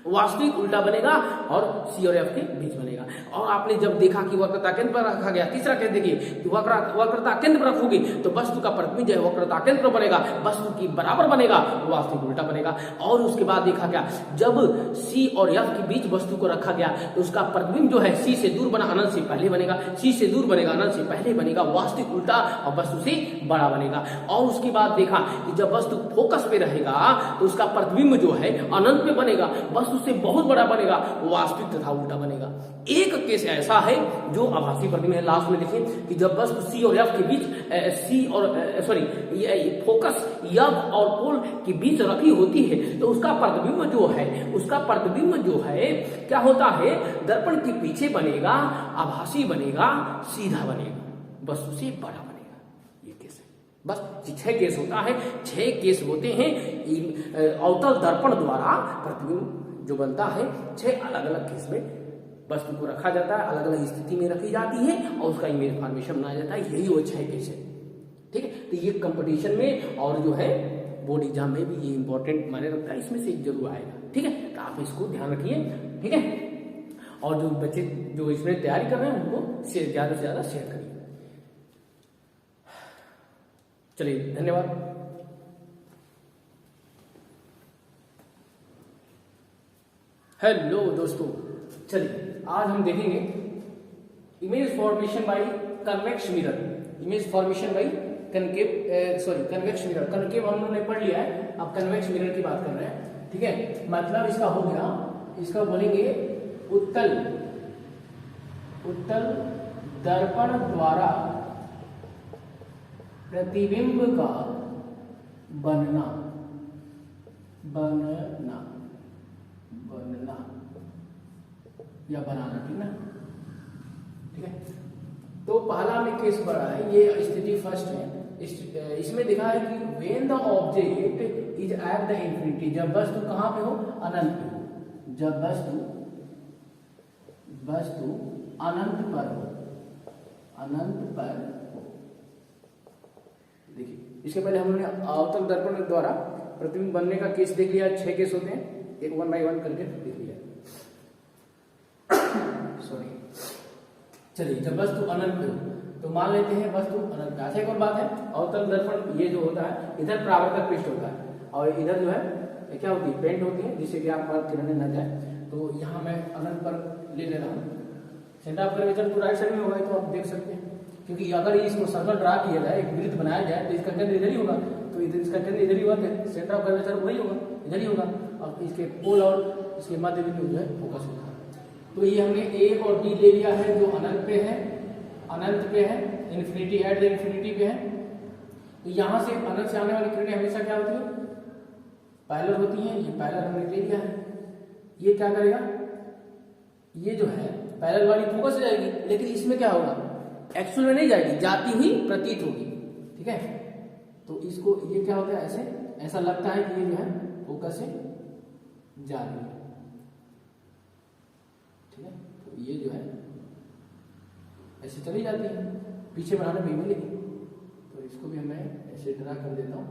वास्तविक उल्टा बनेगा और सी और एफ के बीच बनेगा। और आपने जब देखा कि वक्रता केंद्र पर रखा गया, तीसरा केस देखिए कि वक्रता केंद्र पर रखोगे तो वस्तु का प्रतिबिंब जो है वक्रता केंद्र पर बनेगा, वस्तु की बराबर बनेगा, वास्तविक उल्टा बनेगा। और उसके बाद देखा गया जब सी और एफ के बीच वस्तु को रखा गया तो उसका प्रतिबिंब जो है सी से दूर बना अनंत से पहले बनेगा, सी से दूर बनेगा अनंत से पहले बनेगा, वास्तविक उल्टा और वस्तु से बड़ा बनेगा। और उसके बाद देखा कि जब वस्तु फोकस पे रहेगा तो उसका प्रतिबिंब जो है अनंत पे बनेगा, वस्तु से बहुत बड़ा बनेगा, वास्तविक तथा उल्टा बनेगा। एक केस ऐसा है जो आभासी प्रतिबिंब है, लास्ट में देखिए कि जब वस्तु सी और एफ के बीच फोकस एफ और पोल के बीच रखी होती है तो उसका प्रतिबिंब जो है क्या होता है, दर्पण के पीछे बनेगा, आभासी बनेगा, सीधा बनेगा, वस्तु से बड़ा बनेगा। ये केस है, बस 6 केस होता है, 6 केस होते हैं अवतल दर्पण द्वारा प्रतिबिंब जो बनता है। 6 अलग अलग केस में वस्तु को रखा जाता है, अलग अलग स्थिति में रखी जाती है और उसका इमेज फॉर्मेशन बनाया जाता है। यही वो 6 केस है, ठीक है। तो ये कंपटीशन में और जो है बोर्ड एग्जाम में भी ये इंपॉर्टेंट माने रखता है, इसमें से एक जरूर आएगा, ठीक है। तो आप इसको ध्यान रखिए, ठीक है। और जो बच्चे जो इसमें तैयारी कर रहे हैं उनको ज्यादा से ज्यादा शेयर करिए। चलिए, धन्यवाद। हेलो दोस्तों, चलिए आज हम देखेंगे image formation by convex mirror. Image formation by convex mirror. Concave हम लोगों ने पढ़ लिया है, अब कन्वेक्स मिरर की बात कर रहे हैं, ठीक है। मतलब इसका हो गया, इसका बोलेंगे उत्तल दर्पण द्वारा प्रतिबिंब का बनना या बनाना, ठीक ना, ठीक है। तो पहला में केस बड़ा है, ये स्थिति फर्स्ट है। इसमें दिखा है कि when the object is at the infinity, जब वस्तु कहां पे हो, अनंत पे हो, जब वस्तु अनंत पर हो। देखिए, इसके पहले हमने अवतल दर्पण द्वारा प्रतिबिंब बनने का केस देख लिया। 6 केस होते हैं, एक 1 बाय 1 करके देख लिया। सॉरी, चलिए, जब वस्तु अनंत पे हो तो मान लेते हैं वस्तु अनंत पे। अच्छा, एक और बात है, अवतल दर्पण ये जो होता है, इधर परावर्तक पृष्ठ होता है और इधर जो है क्या होती है, पेंट होती है, जिससे कि आप पर किरणें न जाए। तो यहाँ मैं अनंत पर ले ले रहा हूँ, सेंटर ऑफ कर्वेचर तो राइट साइड में होगा, तो आप देख सकते हैं। क्योंकि अगर इसको सर्कल ड्रा किया जाए, एक वृत्त बनाया जाए, तो इसका केंद्र इधर ही होगा, तो इधर इसका केंद्र इधर ही होगा, सेंटर ऑफ कर्वेचर वही होगा, इधर ही होगा। और इसके पोल और इसके मध्य बिंदु जो है फोकस होगा। तो ये हमने ए और बी ले लिया है जो अनंत पे है, इन्फिनिटी, एट द इन्फिनिटी पे है। तो यहां से अनंत से आने वाली किरणें हमेशा क्या होती है, पैरेलल होती हैं। ये पैरेलल हमने ले लिया है। ये क्या करेगा, ये जो है पैरेलल वाली फोकस हो जाएगी, लेकिन इसमें क्या होगा, एक्चुअल में नहीं जाएगी, जाती हुई प्रतीत होगी, ठीक है। तो इसको ये क्या होता है, ऐसा लगता है कि ये जो है फोकस से जा रही है, ठीक है। तो ये जो है ऐसे चली जाती है, पीछे बढ़ाने पे मिलेगी। तो इसको भी मैं ऐसे ड्रा कर देता हूँ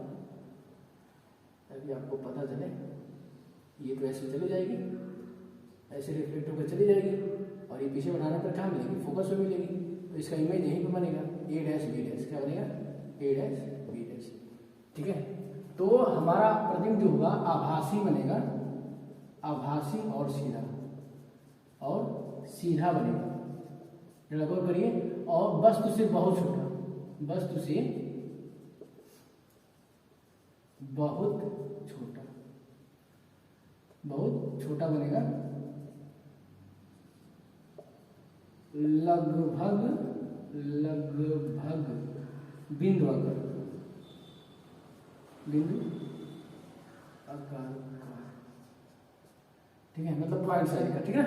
ताकि आपको पता चले। ये तो ऐसे चली जाएगी, ऐसे रिफ्लेक्ट होकर चली जाएगी, और ये पीछे बढ़ाने पर कहाँ मिलेगी, फोकस में मिलेगी। तो इसका इमेज यहीं पे बनेगा, A डैश B डैश, क्या बनेगा, A डैश B डैश, ठीक है। तो हमारा प्रतिबिंब जो होगा आभासी बनेगा, आभासी और सीधा बनेगा। गौर करिए, और वस्तु से बहुत छोटा, वस्तु से बहुत छोटा बनेगा, लगभग बिंदु आकार का, ठीक है, मतलब पॉइंट साइज का, ठीक है,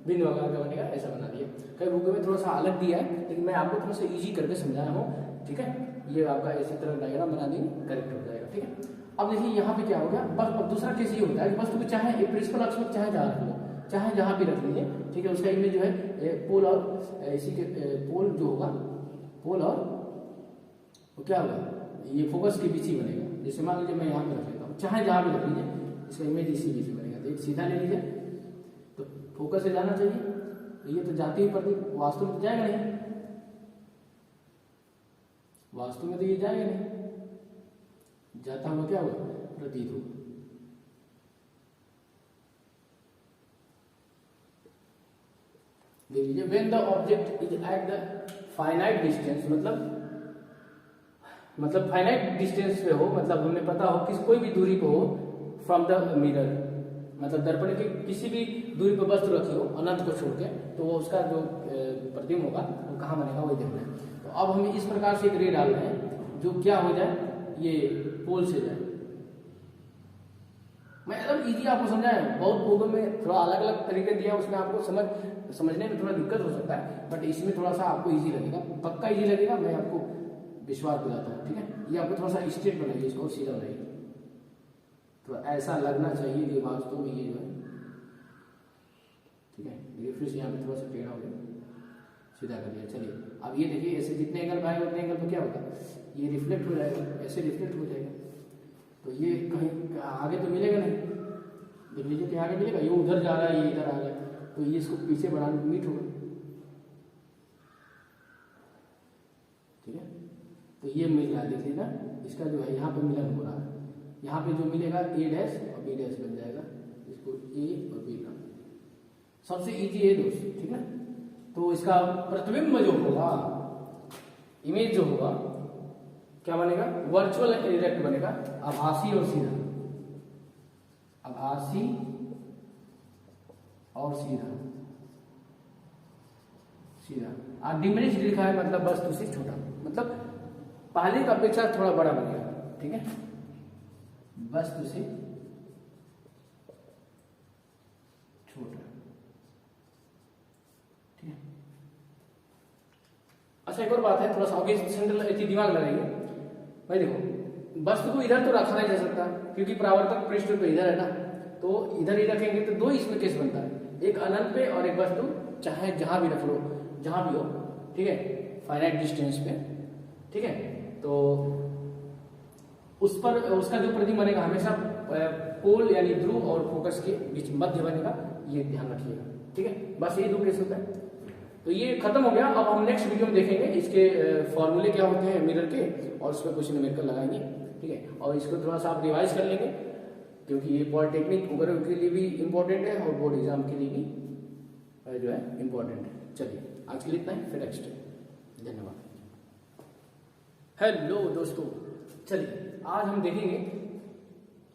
बिंदु आकार का बनेगा, ऐसा बना दिया। कई बुक में थोड़ा सा अलग दिया है, लेकिन मैं आपको थोड़ा सा इजी करके समझाया हूँ, ठीक है। ये आपका इसी तरह डायग्राम बना देंगे, करेक्ट हो जाएगा, ठीक है। अब देखिए यहाँ पे क्या हो गया, बस दूसरा केस ये होता है कि वस्तु को चाहे एक प्रिंसिपल अक्ष में चाहे जहाँ रख लो, चाहे जहाँ भी रख लीजिए, ठीक है। उसका इमेज जो है पोल और इसी के पोल जो होगा, पोल और तो क्या होगा, ये फोकस के बीच ही बनेगा। जैसे मान लीजिए मैं यहाँ पे रख लेता हूँ, चाहे जहाँ भी रख लीजिए, इसका इमेज इसी बीच में बनेगा। एक सीधा ले लीजिए तो फोकस से जाना चाहिए, तो ये तो जाती हुई प्रतीक वास्तव में तो जाएगा नहीं, वास्तव में तो ये जाएगा नहीं, जाता हुआ क्या होगा, प्रतीत होगा। देख लीजिए, when the object is at the finite distance, मतलब फाइनाइट डिस्टेंस पे हो, मतलब हमें पता हो कि कोई भी दूरी पे हो फ्रॉम द मिरर, मतलब दर्पण की किसी भी दूरी पर वस्तु रखी हो अनंत को छोड़ के, तो वो उसका जो प्रतिबिंब होगा वो कहाँ बनेगा वही देखना है। तो अब हम इस प्रकार से एक रे डाल रहे हैं जो क्या हो जाए, ये पोल से जाए। मैं एकदम इजी आपको समझाया, बहुत लोगों में थोड़ा अलग अलग तरीके दिया, उसमें आपको समझने में थोड़ा दिक्कत हो सकता है, बट इसमें थोड़ा सा आपको इजी लगेगा, पक्का इजी लगेगा, मैं आपको विश्वास दिलाता हूँ। ठीक है, ये आपको थोड़ा सा स्ट्रेट बनाइए, इसको सीधा बनाइए, थोड़ा ऐसा लगना चाहिए कि वास्तव में ये जो है, ठीक है, ये फिर से यहाँ पे थोड़ा सा टेढ़ा हो गया, सीधा कर दिया। चलिए अब ये देखिए, ऐसे जितने एंगल पाए उतने एंगल पर क्या होगा, ये रिफ्लेक्ट हो जाएगा, ऐसे रिफ्लेक्ट हो जाएगा, तो ये कहीं आगे तो मिलेगा नहीं, देख लीजिए कि आगे मिलेगा, ये उधर जा रहा है, ये इधर आ गया, तो ये इसको पीछे बढ़ाने में मीट होगा। ठीक है, तो ये मिल रहा है, देखिए ना, इसका जो है यहाँ पे मिलन हो रहा है, यहाँ पे जो मिलेगा ए डैश और बी डैश बन जाएगा, इसको ए और बी नाम, सबसे इजी है दोस्त। ठीक है, तो इसका प्रतिबिंब जो होगा, इमेज जो होगा क्या बनेगा, वर्चुअल इरेक्ट बनेगा, आभासी और सीधा, आभासी और सीधा, सीधा डिमिनिश लिखा है, मतलब वस्तु से छोटा, मतलब पहले का अपेक्षा थोड़ा बड़ा बनेगा। ठीक है, वस्तु से छोटा। ठीक है, अच्छा एक और बात है, थोड़ा सा आगे सेंट्रल दिमाग लगाइए भाई। देखो, वस्तु को इधर तो रखा नहीं जा सकता क्योंकि परावर्तक पृष्ठ तो इधर है ना, तो इधर ही रखेंगे तो दो इसमें केस बनता है, एक अनंत पे और एक वस्तु चाहे जहां भी रख लो, जहां भी हो। ठीक है, फाइनाइट डिस्टेंस पे। ठीक है, तो उस पर उसका जो प्रतिबिंब बनेगा हमेशा पोल यानी ध्रुव और फोकस के बीच मध्य बनेगा, ये ध्यान रखिएगा। ठीक है, बस ये दो केस होता है। तो ये खत्म हो गया। अब हम नेक्स्ट वीडियो में देखेंगे इसके फॉर्मूले क्या होते हैं मिरर के, और उस पर कुछ न्यूमेरिकल लगाएंगे। ठीक है, और इसको थोड़ा सा आप रिवाइज कर लेंगे क्योंकि ये पॉलिटेक्निक वगैरह के लिए भी इम्पोर्टेंट है और बोर्ड एग्जाम के लिए भी जो है इम्पोर्टेंट है। चलिए आज के लिए इतना ही, फिर नेक्स्ट। धन्यवाद। हेलो दोस्तों, चलिए आज हम देखेंगे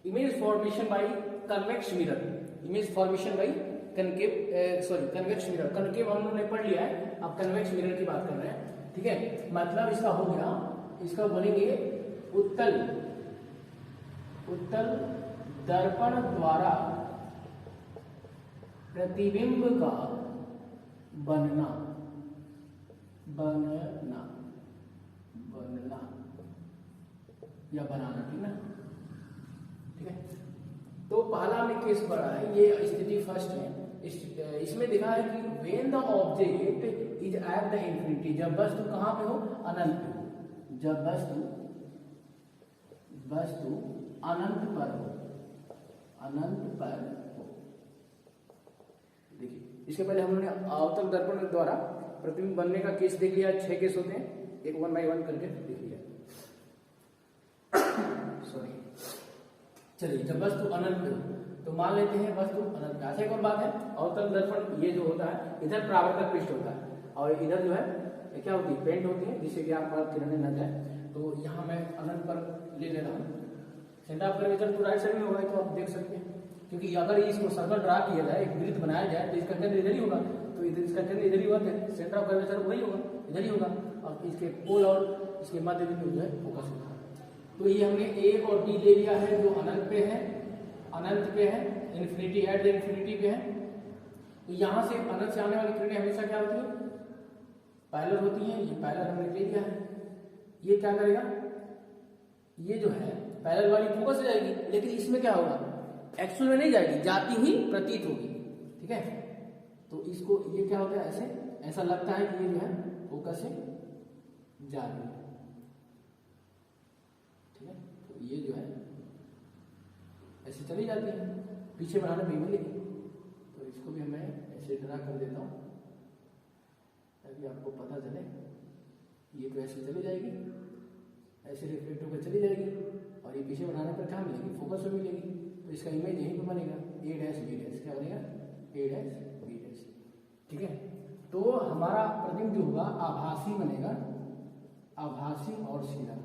image formation by convex mirror. Image formation by convex mirror. Concave हम लोगों ने पढ़ लिया है, अब कन्वेक्स मिरर की बात कर रहे हैं। ठीक है, मतलब इसका हो गया, इसका बोलेंगे उत्तल दर्पण द्वारा प्रतिबिंब का बनना या बनाना। ठीक ना, ठीक है। तो पहला में केस बड़ा है, ये स्थिति फर्स्ट है। इसमें दिखा है कि when the object is at the infinity, जब वस्तु कहां पे हो, अनंत पे हो, जब वस्तु अनंत पर हो, देखिए इसके पहले हम लोगों ने अवतल दर्पण द्वारा प्रतिबिंब बनने का केस देख लिया, 6 केस होते हैं, एक 1 बाय 1 करके देख लिया। सॉरी, चलिए जब वस्तु अनंत पे हो तो मान लेते हैं वस्तु अनंत पे। अच्छा एक और बात है, अवतल दर्पण ये जो होता है, इधर परावर्तक पृष्ठ होता है और इधर जो है क्या होती है, पेंट होती है, जिससे कि आप पर किरणें न जाए। तो यहाँ मैं अनंत पर ले ले रहा हूँ, सेंटर ऑफ कर्वेचर तो राइट साइड में होगा, तो आप देख सकते हैं, क्योंकि अगर इसको सर्कल ड्रा किया जाए, एक वृत्त बनाया जाए, तो इसका केंद्र इधर ही होगा, तो इधर इसका केंद्र इधर ही होगा, सेंटर ऑफ कर्वेचर वही होगा, इधर ही होगा, और इसके पोल और इसके मध्य बिंदु जो है फोकस होगा। तो ये हमने ए और बी ले लिया है, जो अनंत पे है, इन्फिनिटी एट द इन्फिनिटी पे है। तो यहाँ से अनंत से आने वाली किरणें हमेशा क्या होती है, पैरेलल होती हैं। ये पैरेलल हमने ले लिया है, ये क्या करेगा, ये जो है पैरेलल वाली फोकस हो जाएगी, लेकिन इसमें क्या होगा, एक्चुअल में नहीं जाएगी, जाती हुई प्रतीत होगी। ठीक है, तो इसको ये क्या होता है, ऐसा लगता है कि ये जो है फोकस से जा रही है। ठीक है, तो ये जो है ऐसे चली जाती है। पीछे बनाने में मिलेगी। तो इसको भी मैं ऐसे ड्रा कर देता हूँ ताकि आपको पता चले। ये तो ऐसे चली जाएगी, ऐसे रिफ्लेक्ट होकर चली जाएगी, और ये पीछे बनाने पर कहाँ मिलेगी, फोकस में मिलेगी। तो इसका इमेज यहीं पर बनेगा, ए डैश बी डैश। क्या बनेगा, ए डैश बी डैश। ठीक है, तो हमारा प्रतिबिंब जो होगा आभासी बनेगा, आभासी और सीधा,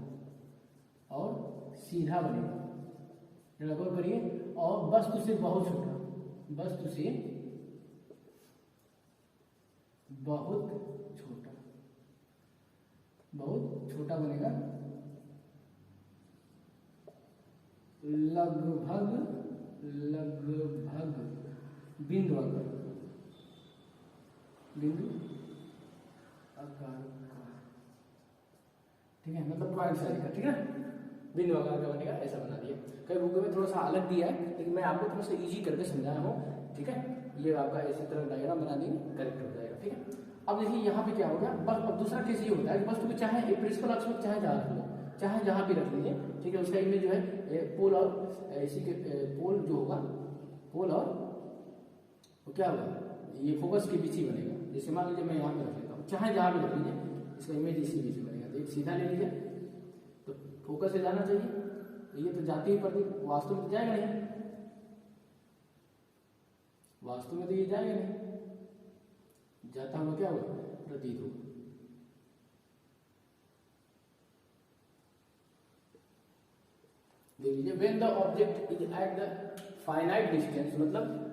और सीधा बनेगा। गौर करिए, और वस्तु से बहुत छोटा, वस्तु से बहुत छोटा, बहुत छोटा बनेगा, लगभग लगभग बिंदु आकार, बिंदु आकार का। ठीक है, मतलब पॉइंट साइज का। ठीक है, बिंदु आकार का बनेगा, ऐसा बना दिया। कई बुकों में थोड़ा सा अलग दिया है, लेकिन मैं आपको थोड़ा सा इजी करके समझाया हूँ। ठीक है, ये आपका इसी तरह डायग्राम बना देंगे, करेक्ट हो जाएगा। ठीक है, अब देखिए यहाँ पे क्या हो गया, बस अब दूसरा केस ये होता है कि वस्तु को चाहे एक प्रिंसिपल अक्ष में चाहे जहाँ रख लो, चाहे जहाँ भी रख लीजिए। ठीक है, उसका इमेज जो है पोल और इसी के पोल जो होगा, पोल और तो क्या होगा, ये फोकस के बीच ही बनेगा। जैसे मान लीजिए मैं यहाँ पे रख लेता हूँ, चाहे जहाँ भी रख लीजिए, इसका इमेज इसी बीच में बनेगा। तो एक सीधा ले लीजिए, तो फोकस से जाना चाहिए, तो ये तो जाती ही पड़ती, वास्तव में तो जाएगा नहीं, वास्तव में तो ये जाएगा नहीं, जाता हुआ क्या होगा, प्रतीत होगा। देख लीजिए, when the object is at the finite distance, मतलब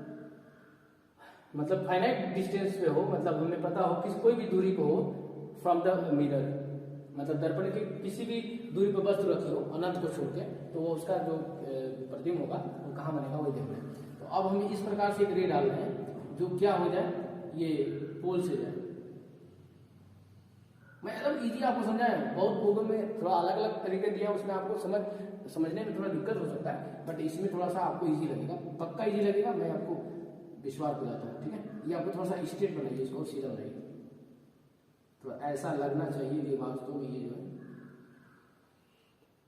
फाइनाइट डिस्टेंस पे हो, मतलब हमें पता हो कि कोई भी दूरी पे हो फ्रॉम द मिरर, मतलब दर्पण की किसी भी दूरी पर वस्तु रखी हो अनंत को छोड़ के, तो वो उसका जो प्रतिबिंब होगा वो कहाँ बनेगा, वही देखना है। तो अब हम इस प्रकार से एक रे डाल रहे हैं जो क्या हो जाए, ये पोल से जाए। मैं एकदम इजी आपको समझाया, बहुत गूगल में थोड़ा अलग अलग तरीके दिया, उसमें आपको समझने में थोड़ा दिक्कत हो सकता है, बट इसमें थोड़ा सा आपको इजी लगेगा, पक्का इजी लगेगा, मैं आपको विश्वास दिलाता हूँ। ठीक है, ये आपको थोड़ा सा स्ट्रेट बनाइए, इसको सीधा बनाइए, तो ऐसा लगना चाहिए कि वास्तव में ये जो है।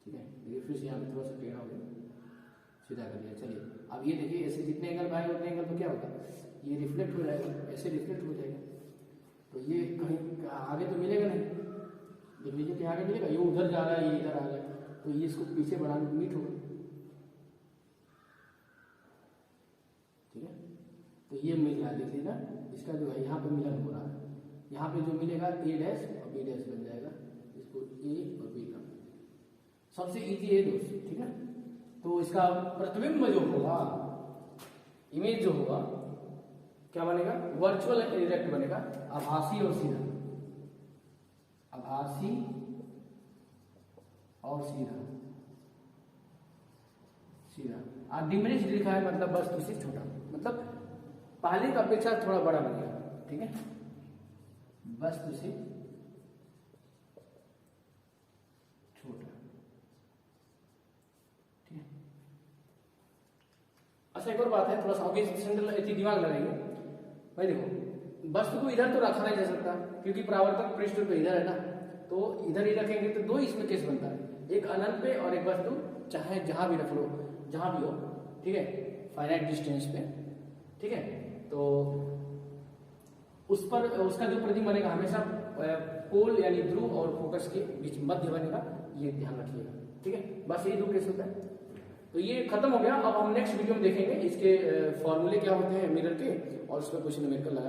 ठीक है, देखिए फिर से यहाँ पे थोड़ा सा टेढ़ा हो गया, सीधा कर दिया। चलिए अब ये देखिए, ऐसे जितने एंगल पाए उतने एंगल पर क्या होगा, ये रिफ्लेक्ट हो जाएगा, ऐसे रिफ्लेक्ट हो जाएगा। तो ये कहीं आगे तो मिलेगा नहीं, देख लीजिए कि आगे मिलेगा, ये उधर जा रहा है, ये इधर आ रहा है, तो ये इसको पीछे बढ़ाने में मीट होगा। ठीक है, तो ये मिल रहा है, देख लीजिए ना, इसका जो है यहाँ पे मिलन हो रहा है, यहाँ पे जो मिलेगा ए डैश और बी डैश बन जाएगा, इसको ए और बी का सबसे इजी है दोस्त। ठीक है, तो इसका प्रतिबिंब जो होगा, इमेज जो होगा, क्या बनेगा, वर्चुअल इरेक्ट बनेगा, आभासी और सीधा, आभासी और सीधा, सीधा। डिमिनिश्ड लिखा है, मतलब वस्तु से छोटा, मतलब पहले की अपेक्षा थोड़ा बड़ा बनेगा। ठीक है, वस्तु से छोटा। ठीक है, अच्छा एक और बात है, थोड़ा सा आगे सेंट्रल दिमाग लगाइए भाई। देखो, वस्तु को इधर तो रखा नहीं जा सकता क्योंकि परावर्तक पृष्ठ तो इधर है ना, तो इधर ही रखेंगे तो दो इसमें केस बनता है, एक अनंत पे और एक वस्तु चाहे जहां भी रख लो, जहां भी हो। ठीक है, फाइनाइट डिस्टेंस पे। ठीक है, तो उस पर उसका जो प्रतिबिंब बनेगा हमेशा पोल यानी ध्रुव और फोकस के बीच मध्य बनेगा, ये ध्यान रखिएगा। ठीक है, बस यही दो केस होता है। तो ये खत्म हो गया। अब हम नेक्स्ट वीडियो में देखेंगे इसके फॉर्मूले क्या होते हैं मिरर के, और उस पर कुछ न्यूमेरिकल लगाएंगे।